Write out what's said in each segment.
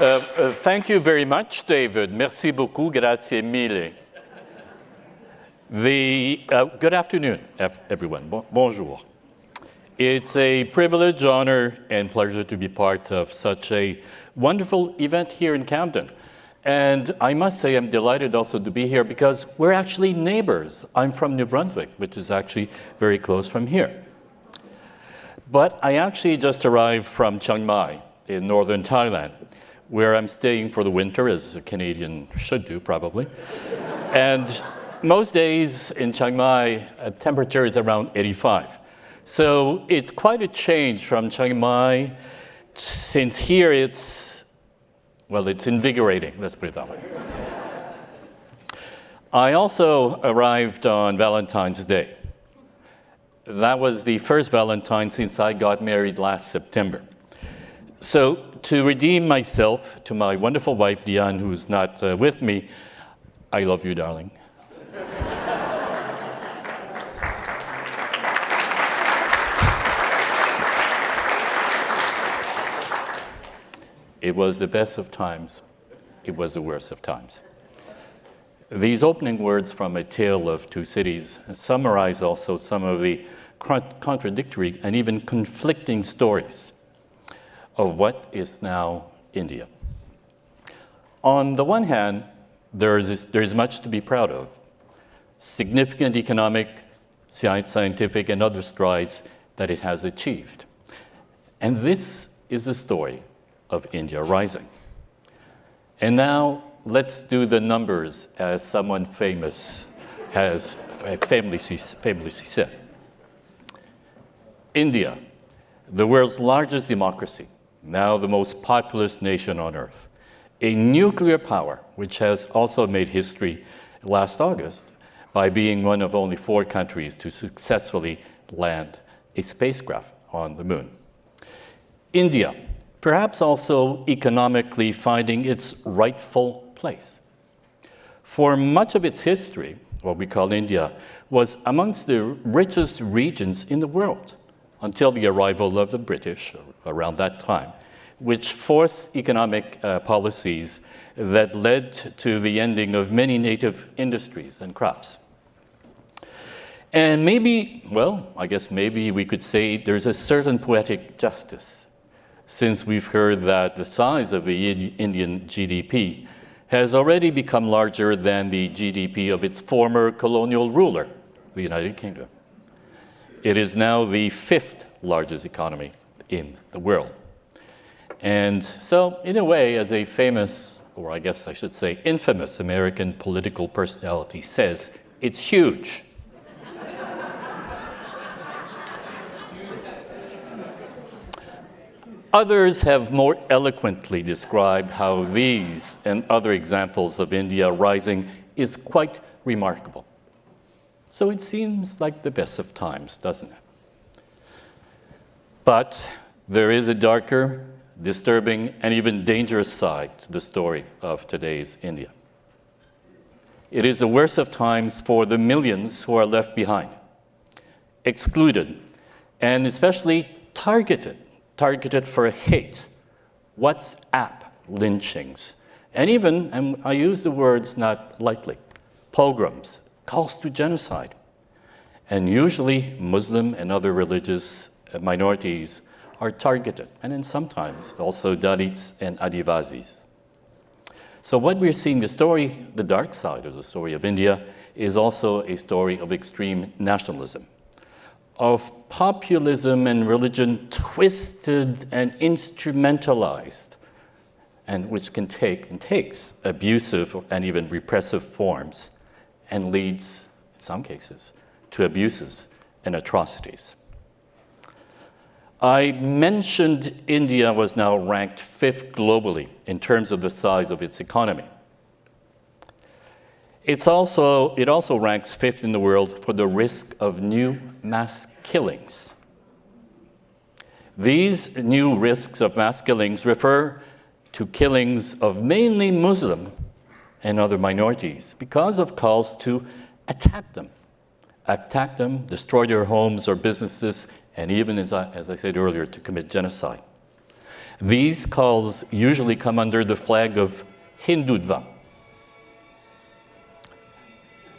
Thank you very much, David. Merci beaucoup, grazie mille. Good afternoon, everyone. Bonjour. It's a privilege, honor, and pleasure to be part of such a wonderful event here in Camden. And I must say I'm delighted also to be here because we're actually neighbors. I'm from New Brunswick, which is actually very close from here. But I actually just arrived from Chiang Mai in northern Thailand, where I'm staying for the winter, as a Canadian should do probably. And most days in Chiang Mai, temperature is around 85. So it's quite a change from Chiang Mai, since here it's invigorating, let's put it that way. I also arrived on Valentine's Day. That was the first Valentine since I got married last September. So to redeem myself to my wonderful wife, Diane, who's not with me, I love you, darling. It was the best of times. It was the worst of times. These opening words from A Tale of Two Cities summarize also some of the contradictory and even conflicting stories of what is now India. On the one hand, there is much to be proud of. Significant economic, scientific, and other strides that it has achieved. And this is the story of India rising. And now let's do the numbers, as someone famous has famously said. India, the world's largest democracy, now the most populous nation on earth, a nuclear power which has also made history last August by being one of only 4 countries to successfully land a spacecraft on the moon. India, perhaps also economically finding its rightful place. For much of its history, what we call India was amongst the richest regions in the world until the arrival of the British around that time, which forced economic policies that led to the ending of many native industries and crops. And maybe we could say there's a certain poetic justice, since we've heard that the size of the Indian GDP has already become larger than the GDP of its former colonial ruler, the United Kingdom. It is now the 5th largest economy in the world. And so, in a way, as a famous, or I guess I should say infamous American political personality says, it's huge. Others have more eloquently described how these and other examples of India rising is quite remarkable. So it seems like the best of times, doesn't it? But there is a darker, disturbing, and even dangerous side to the story of today's India. It is the worst of times for the millions who are left behind, excluded, and especially targeted for hate, WhatsApp lynchings, and even, and I use the words not lightly, pogroms, calls to genocide. And usually Muslim and other religious minorities are targeted, and then sometimes also Dalits and Adivasis. So what we're seeing, the dark side of the story of India, is also a story of extreme nationalism, of populism and religion twisted and instrumentalized, and which can take and takes abusive and even repressive forms and leads, in some cases, to abuses and atrocities. I mentioned India was now ranked 5th globally in terms of the size of its economy. It also ranks 5th in the world for the risk of new mass killings. These new risks of mass killings refer to killings of mainly Muslim and other minorities because of calls to attack them, destroy their homes or businesses, and even, as I said earlier, to commit genocide. These calls usually come under the flag of Hindutva,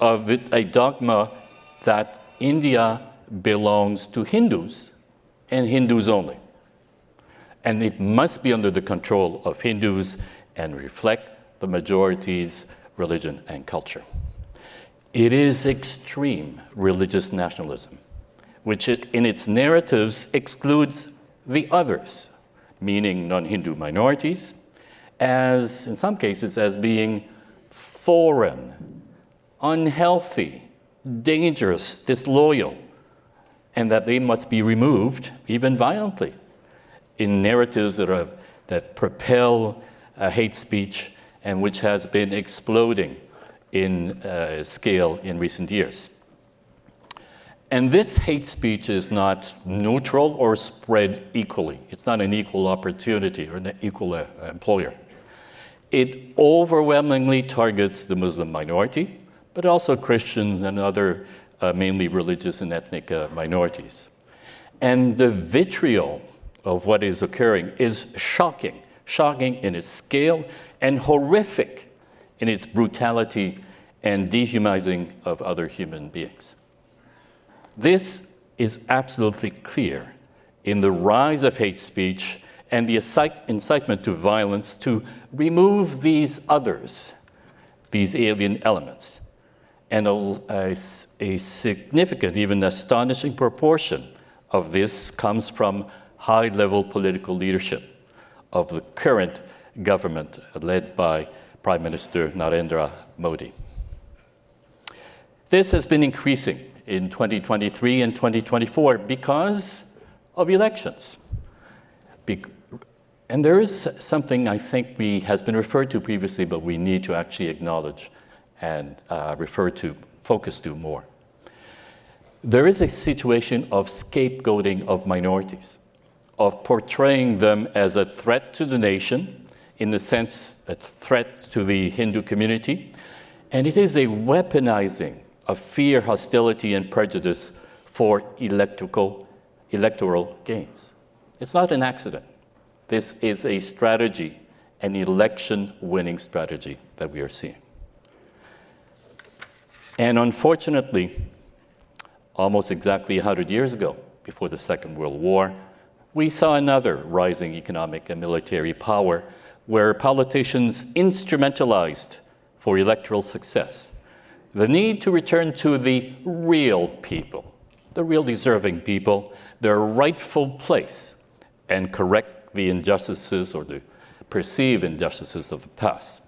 of a dogma that India belongs to Hindus and Hindus only. And it must be under the control of Hindus and reflect the majority's religion and culture. It is extreme religious nationalism, which in its narratives excludes the others, meaning non-Hindu minorities, as in some cases as being foreign, unhealthy, dangerous, disloyal, and that they must be removed, even violently, in narratives that propel hate speech and which has been exploding in scale in recent years. And this hate speech is not neutral or spread equally. It's not an equal opportunity or an equal employer. It overwhelmingly targets the Muslim minority, but also Christians and other mainly religious and ethnic minorities. And the vitriol of what is occurring is shocking in its scale and horrific in its brutality and dehumanizing of other human beings. This is absolutely clear in the rise of hate speech and the incitement to violence to remove these others, these alien elements. And a significant, even astonishing proportion of this comes from high-level political leadership of the current government led by Prime Minister Narendra Modi. This has been increasing in 2023 and 2024 because of elections. And there is something I think has been referred to previously, but we need to actually acknowledge and focus to more. There is a situation of scapegoating of minorities, of portraying them as a threat to the nation, in the sense a threat to the Hindu community, and it is a weaponizing of fear, hostility, and prejudice for electoral gains. It's not an accident. This is a strategy, an election-winning strategy that we are seeing. And unfortunately, almost exactly 100 years ago, before the Second World War, we saw another rising economic and military power where politicians instrumentalized for electoral success the need to return to the real people, the real deserving people, their rightful place, and correct the injustices or the perceived injustices of the past.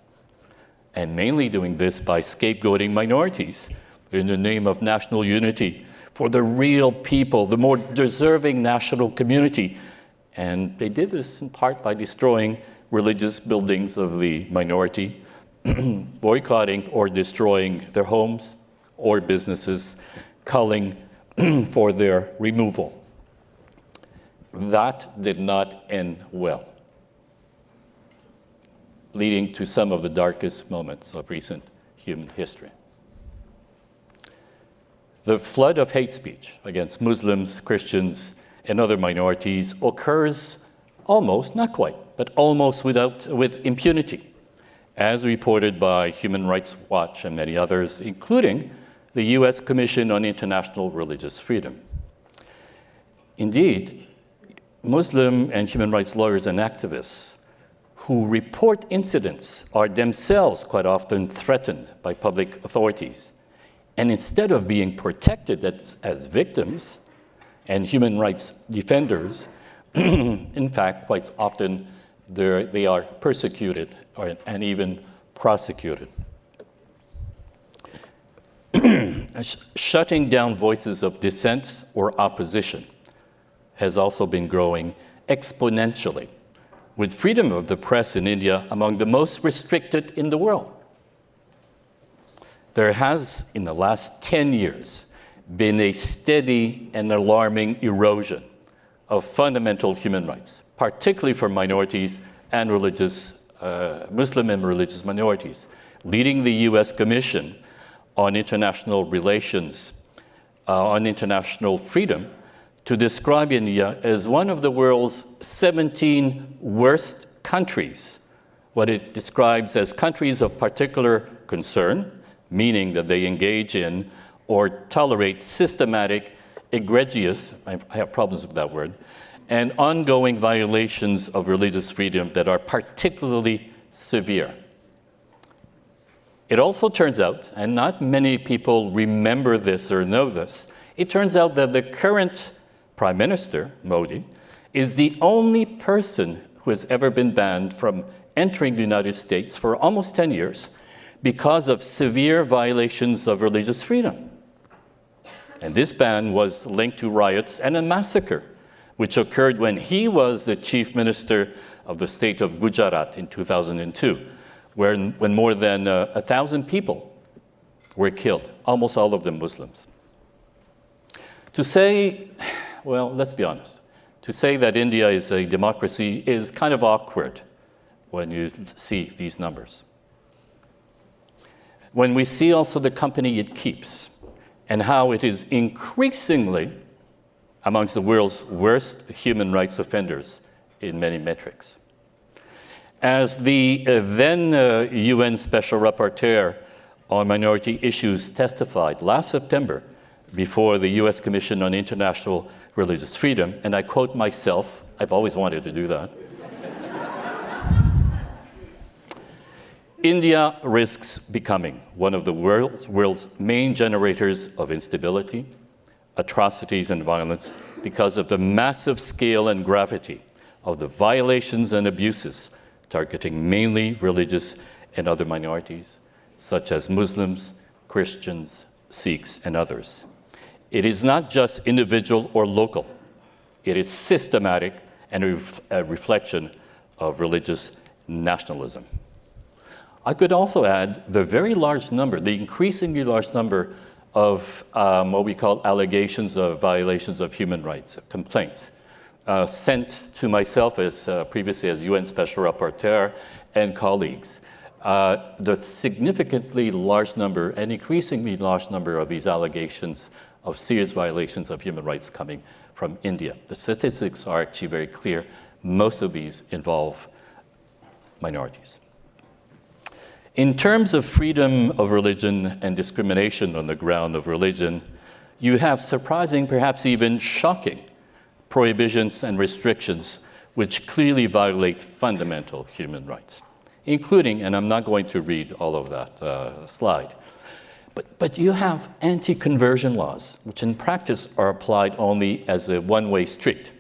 And mainly doing this by scapegoating minorities in the name of national unity for the real people, the more deserving national community. And they did this in part by destroying religious buildings of the minority, boycotting or destroying their homes or businesses, calling for their removal. That did not end well, leading to some of the darkest moments of recent human history. The flood of hate speech against Muslims, Christians, and other minorities occurs almost, not quite, but almost with impunity, as reported by Human Rights Watch and many others, including the U.S. Commission on International Religious Freedom. Indeed, Muslim and human rights lawyers and activists who report incidents are themselves quite often threatened by public authorities. And instead of being protected as victims and human rights defenders, in fact, quite often they are persecuted and even prosecuted. Shutting down voices of dissent or opposition has also been growing exponentially, with freedom of the press in India among the most restricted in the world. There has, in the last 10 years, been a steady and alarming erosion of fundamental human rights, particularly for minorities and Muslim and religious minorities, leading the U.S. Commission on International Relations, on International Freedom, to describe India as one of the world's 17 worst countries, what it describes as countries of particular concern, meaning that they engage in or tolerate systematic, egregious, I have problems with that word, and ongoing violations of religious freedom that are particularly severe. It also turns out, and not many people remember this or know this, it turns out that the current Prime Minister, Modi, is the only person who has ever been banned from entering the United States for almost 10 years because of severe violations of religious freedom. And this ban was linked to riots and a massacre, which occurred when he was the chief minister of the state of Gujarat in 2002, when more than 1,000 people were killed, almost all of them Muslims. To say, well, let's be honest, to say that India is a democracy is kind of awkward when you see these numbers. When we see also the company it keeps and how it is increasingly amongst the world's worst human rights offenders in many metrics. As the then UN Special Rapporteur on Minority Issues testified last September before the US Commission on International Religious Freedom, and I quote myself, I've always wanted to do that. India risks becoming one of the world's main generators of instability, atrocities, and violence because of the massive scale and gravity of the violations and abuses targeting mainly religious and other minorities, such as Muslims, Christians, Sikhs, and others. It is not just individual or local. It is systematic and a reflection of religious nationalism. I could also add the very large number, the increasingly large number of what we call allegations of violations of human rights, complaints, sent to myself as previously as UN Special Rapporteur and colleagues. The significantly large number and increasingly large number of these allegations of serious violations of human rights coming from India. The statistics are actually very clear. Most of these involve minorities. In terms of freedom of religion and discrimination on the ground of religion, you have surprising, perhaps even shocking, prohibitions and restrictions which clearly violate fundamental human rights, including, and I'm not going to read all of that slide, but you have anti-conversion laws, which in practice are applied only as a one-way street.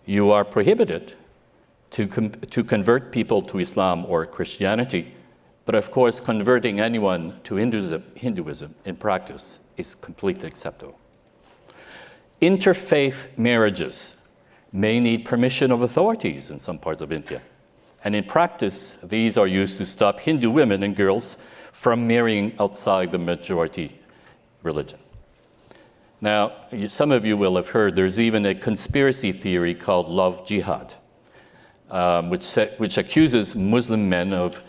You are prohibited to convert people to Islam or Christianity, but of course, converting anyone to Hinduism in practice is completely acceptable. Interfaith marriages may need permission of authorities in some parts of India. And in practice, these are used to stop Hindu women and girls from marrying outside the majority religion. Now, some of you will have heard there's even a conspiracy theory called love jihad, which accuses Muslim men of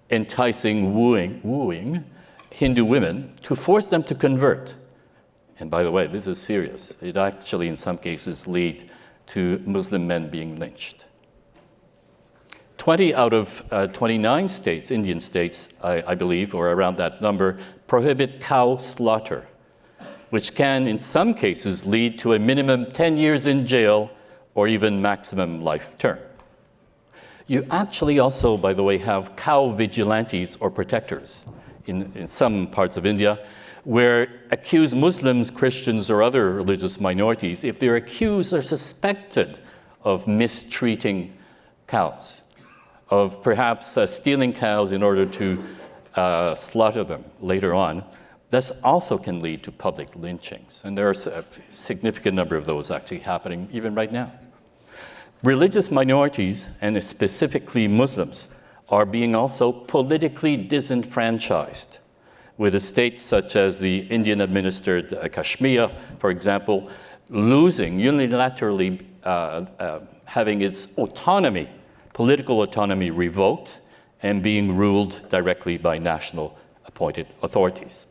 enticing, wooing Hindu women to force them to convert. And by the way, this is serious. It actually, in some cases, lead to Muslim men being lynched. 20 out of 29 states, Indian states, I believe, or around that number, prohibit cow slaughter, which can, in some cases, lead to a minimum 10 years in jail or even maximum life term. You actually also, by the way, have cow vigilantes or protectors in some parts of India, where accused Muslims, Christians, or other religious minorities, if they're accused or suspected of mistreating cows, of perhaps stealing cows in order to slaughter them later on, this also can lead to public lynchings. And there are a significant number of those actually happening even right now. Religious minorities, and specifically Muslims, are being also politically disenfranchised, with a state such as the Indian-administered Kashmir, for example, losing, unilaterally having its autonomy, political autonomy revoked, and being ruled directly by national appointed authorities.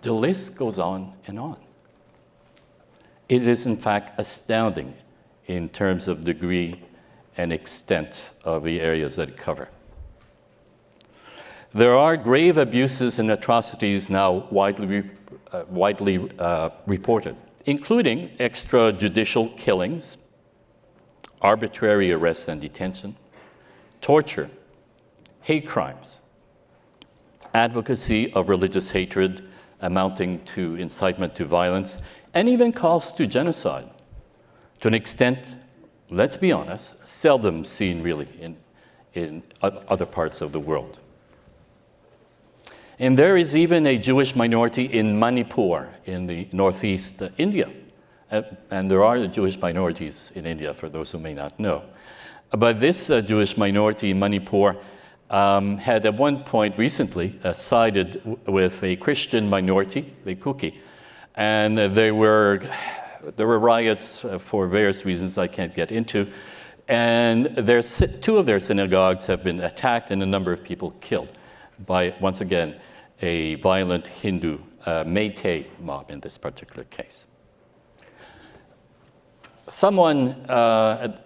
The list goes on and on. It is in fact astounding in terms of degree and extent of the areas that it covers. There are grave abuses and atrocities now widely reported, including extrajudicial killings, arbitrary arrest and detention, torture, hate crimes, advocacy of religious hatred amounting to incitement to violence, and even calls to genocide, to an extent, let's be honest, seldom seen really in other parts of the world. And there is even a Jewish minority in Manipur in the northeast India. And there are Jewish minorities in India, for those who may not know. But this Jewish minority in Manipur had at one point recently sided with a Christian minority, the Kuki, and there were riots for various reasons I can't get into, and two of their synagogues have been attacked and a number of people killed by, once again, a violent Hindu Meitei mob in this particular case. Someone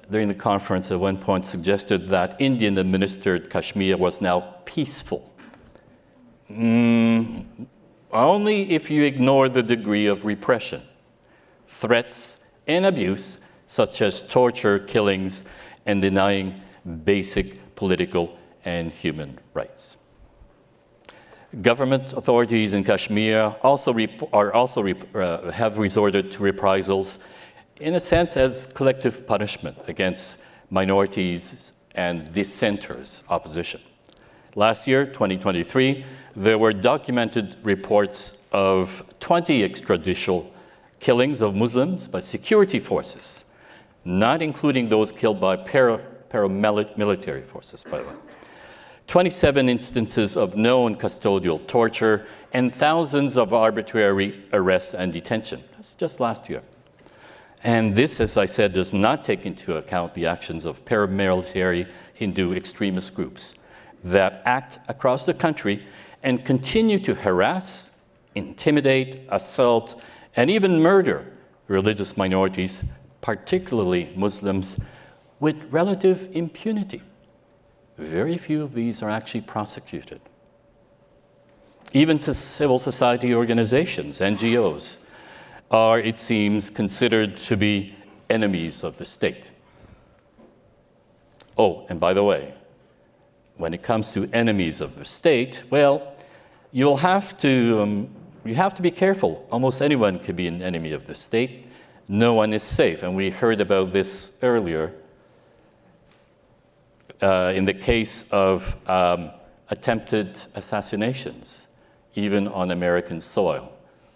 during the conference at one point suggested that Indian-administered Kashmir was now peaceful. Only if you ignore the degree of repression, threats, and abuse, such as torture, killings, and denying basic political and human rights. Government authorities in Kashmir have resorted to reprisals, in a sense, as collective punishment against minorities and dissenters' opposition. Last year, 2023, there were documented reports of 20 extrajudicial killings of Muslims by security forces, not including those killed by paramilitary forces, by the way. 27 instances of known custodial torture and thousands of arbitrary arrests and detention. That's just last year. And this, as I said, does not take into account the actions of paramilitary Hindu extremist groups that act across the country and continue to harass, intimidate, assault, and even murder religious minorities, particularly Muslims, with relative impunity. Very few of these are actually prosecuted. Even civil society organizations, NGOs, are, it seems, considered to be enemies of the state. Oh, and by the way, when it comes to enemies of the state, well, you have to be careful. Almost anyone can be an enemy of the state. No one is safe, and we heard about this earlier in the case of attempted assassinations, even on American soil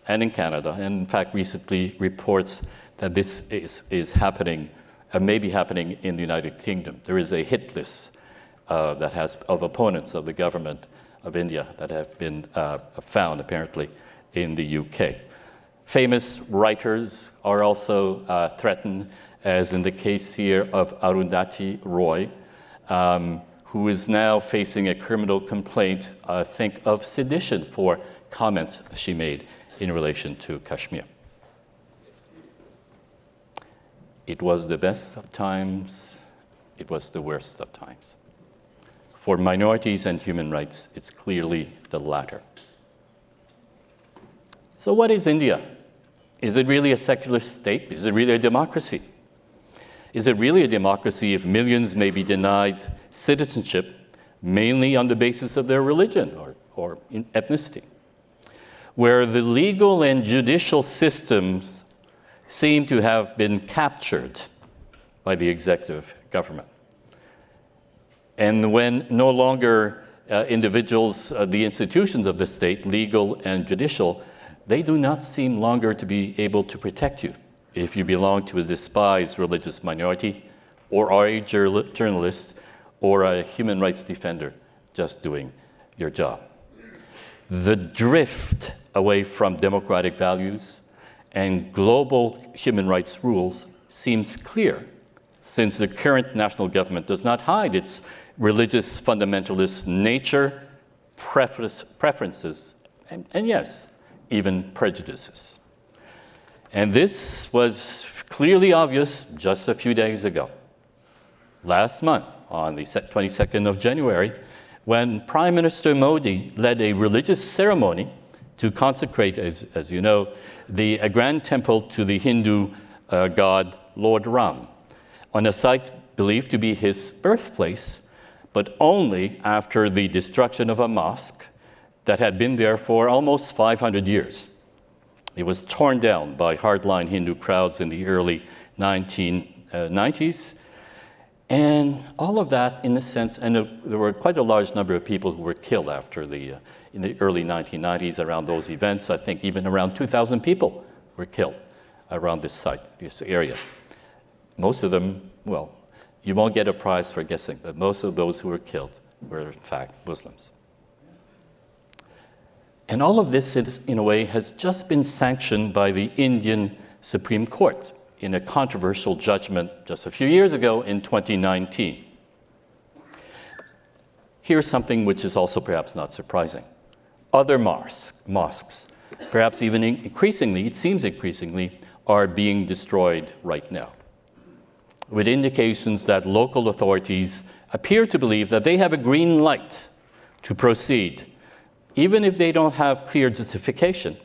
and in Canada. And in fact, recently reports that this is happening, may be happening in the United Kingdom. There is a hit list that has of opponents of the government of India that have been found apparently in the UK. Famous writers are also threatened, as in the case here of Arundhati Roy, who is now facing a criminal complaint, I think, of sedition for comments she made in relation to Kashmir. It was the best of times, it was the worst of times. For minorities and human rights, it's clearly the latter. So what is India? Is it really a secular state? Is it really a democracy? Is it really a democracy if millions may be denied citizenship, mainly on the basis of their religion or ethnicity? Where the legal and judicial systems seem to have been captured by the executive government. And when no longer individuals, the institutions of the state, legal and judicial, they do not seem longer to be able to protect you if you belong to a despised religious minority, or are a journalist, or a human rights defender just doing your job. The drift away from democratic values and global human rights rules seems clear, since the current national government does not hide its religious fundamentalist nature, preferences, and yes, even prejudices. And this was clearly obvious just a few days ago. Last month, on the 22nd of January, when Prime Minister Modi led a religious ceremony to consecrate, as you know, the grand temple to the Hindu god Lord Ram, on a site believed to be his birthplace, but only after the destruction of a mosque that had been there for almost 500 years. It was torn down by hardline Hindu crowds in the early 1990s. And all of that, in a sense, and there were quite a large number of people who were killed after in the early 1990s around those events. I think even around 2,000 people were killed around this site, this area. Most of them, well, you won't get a prize for guessing, but most of those who were killed were in fact Muslims. And all of this, in a way, has just been sanctioned by the Indian Supreme Court in a controversial judgment just a few years ago in 2019. Here's something which is also perhaps not surprising. Other mosques, perhaps even increasingly, it seems increasingly, are being destroyed right now, with indications that local authorities appear to believe that they have a green light to proceed, even if they don't have clear justification.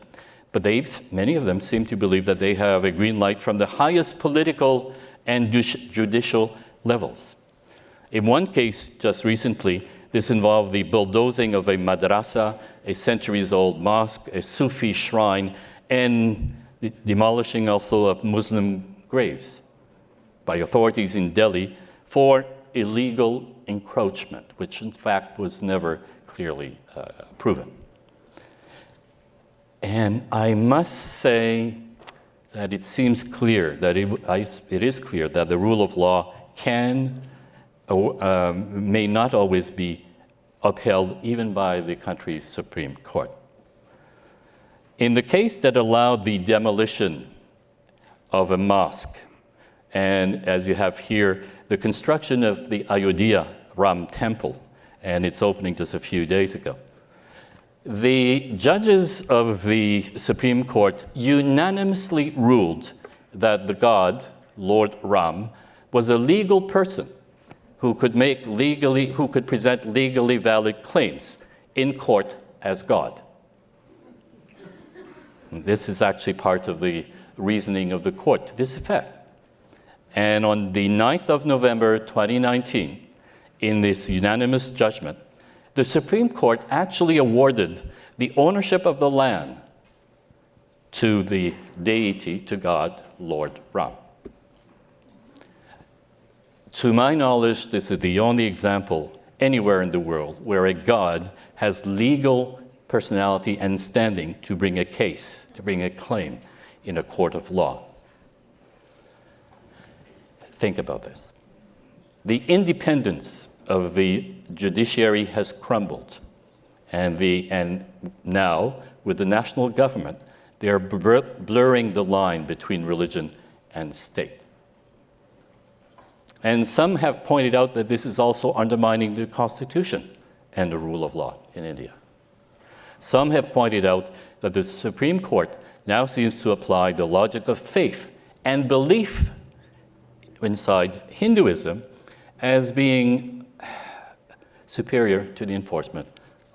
But many of them seem to believe that they have a green light from the highest political and judicial levels. In one case, just recently, this involved the bulldozing of a madrasa, a centuries-old mosque, a Sufi shrine, and the demolishing also of Muslim graves by authorities in Delhi for illegal encroachment, which in fact was never clearly proven. And I must say that it seems clear that it is clear that the rule of law may not always be upheld even by the country's Supreme Court. In the case that allowed the demolition of a mosque, and as you have here, the construction of the Ayodhya Ram temple and its opening just a few days ago, the judges of the Supreme Court unanimously ruled that the god, Lord Ram, was a legal person who could present legally valid claims in court as God. And this is actually part of the reasoning of the court to this effect. And on the 9th of November 2019, in this unanimous judgment, the Supreme Court actually awarded the ownership of the land to the deity, to God, Lord Ram. To my knowledge, this is the only example anywhere in the world where a god has legal personality and standing to bring a case, to bring a claim in a court of law. Think about this. The independence of the judiciary has crumbled, and now, with the national government, they are blurring the line between religion and state. And some have pointed out that this is also undermining the Constitution and the rule of law in India. Some have pointed out that the Supreme Court now seems to apply the logic of faith and belief inside Hinduism as being superior to the enforcement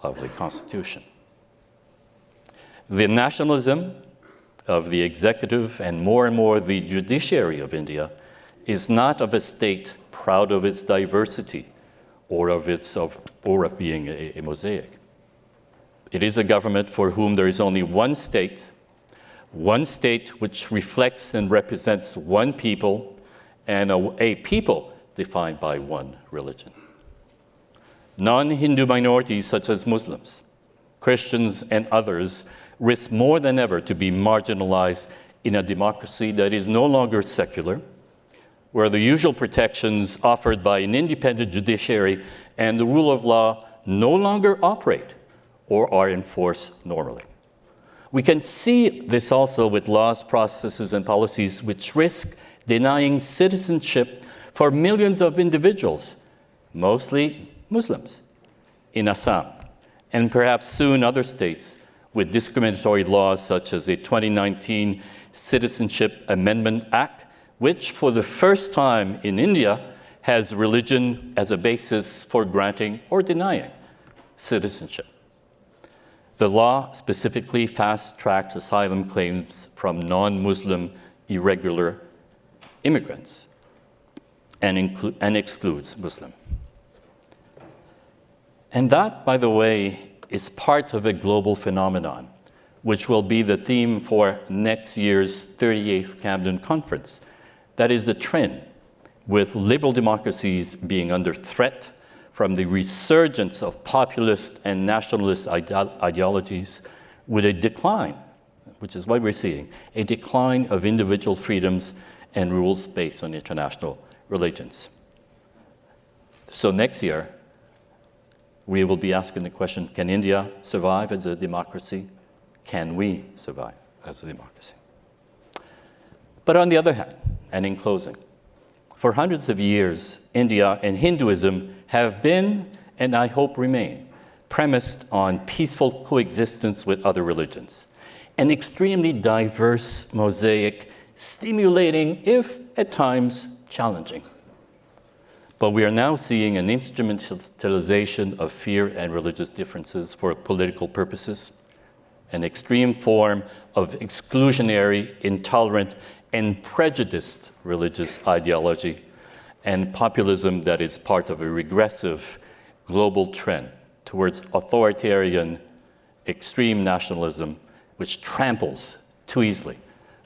of the Constitution. The nationalism of the executive and more the judiciary of India is not of a state proud of its diversity or of being a mosaic. It is a government for whom there is only one state which reflects and represents one people, and a people defined by one religion. Non-Hindu minorities such as Muslims, Christians, and others risk more than ever to be marginalized in a democracy that is no longer secular, where the usual protections offered by an independent judiciary and the rule of law no longer operate or are enforced normally. We can see this also with laws, processes, and policies which risk denying citizenship for millions of individuals, mostly Muslims, in Assam, and perhaps soon other states with discriminatory laws such as the 2019 Citizenship Amendment Act, which for the first time in India has religion as a basis for granting or denying citizenship. The law specifically fast-tracks asylum claims from non-Muslim irregular immigrants and excludes Muslim. And that, by the way, is part of a global phenomenon, which will be the theme for next year's 38th Camden Conference. That is the trend, with liberal democracies being under threat from the resurgence of populist and nationalist ideologies, with a decline, which is what we're seeing, a decline of individual freedoms and rules based on international religions. So next year, we will be asking the question, can India survive as a democracy? Can we survive as a democracy? But on the other hand, and in closing, for hundreds of years, India and Hinduism have been, and I hope remain, premised on peaceful coexistence with other religions. An extremely diverse mosaic, stimulating, if at times challenging. But we are now seeing an instrumentalization of fear and religious differences for political purposes, an extreme form of exclusionary, intolerant, and prejudiced religious ideology, and populism that is part of a regressive global trend towards authoritarian, extreme nationalism, which tramples too easily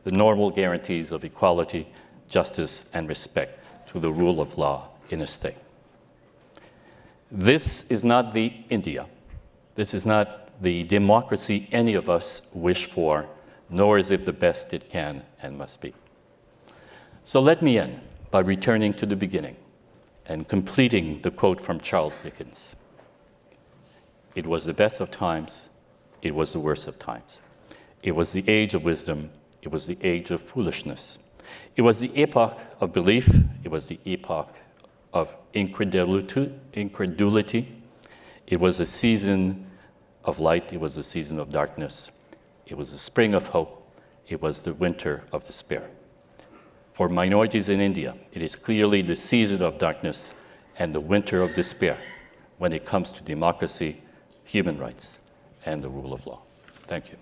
the normal guarantees of equality, justice, and respect to the rule of law in a state. This is not the India. This is not the democracy any of us wish for, nor is it the best it can and must be. So let me end by returning to the beginning and completing the quote from Charles Dickens. It was the best of times, it was the worst of times. It was the age of wisdom, it was the age of foolishness. It was the epoch of belief, it was the epoch of incredulity. It was a season of light, it was a season of darkness. It was the spring of hope, it was the winter of despair. For minorities in India, it is clearly the season of darkness and the winter of despair when it comes to democracy, human rights, and the rule of law. Thank you.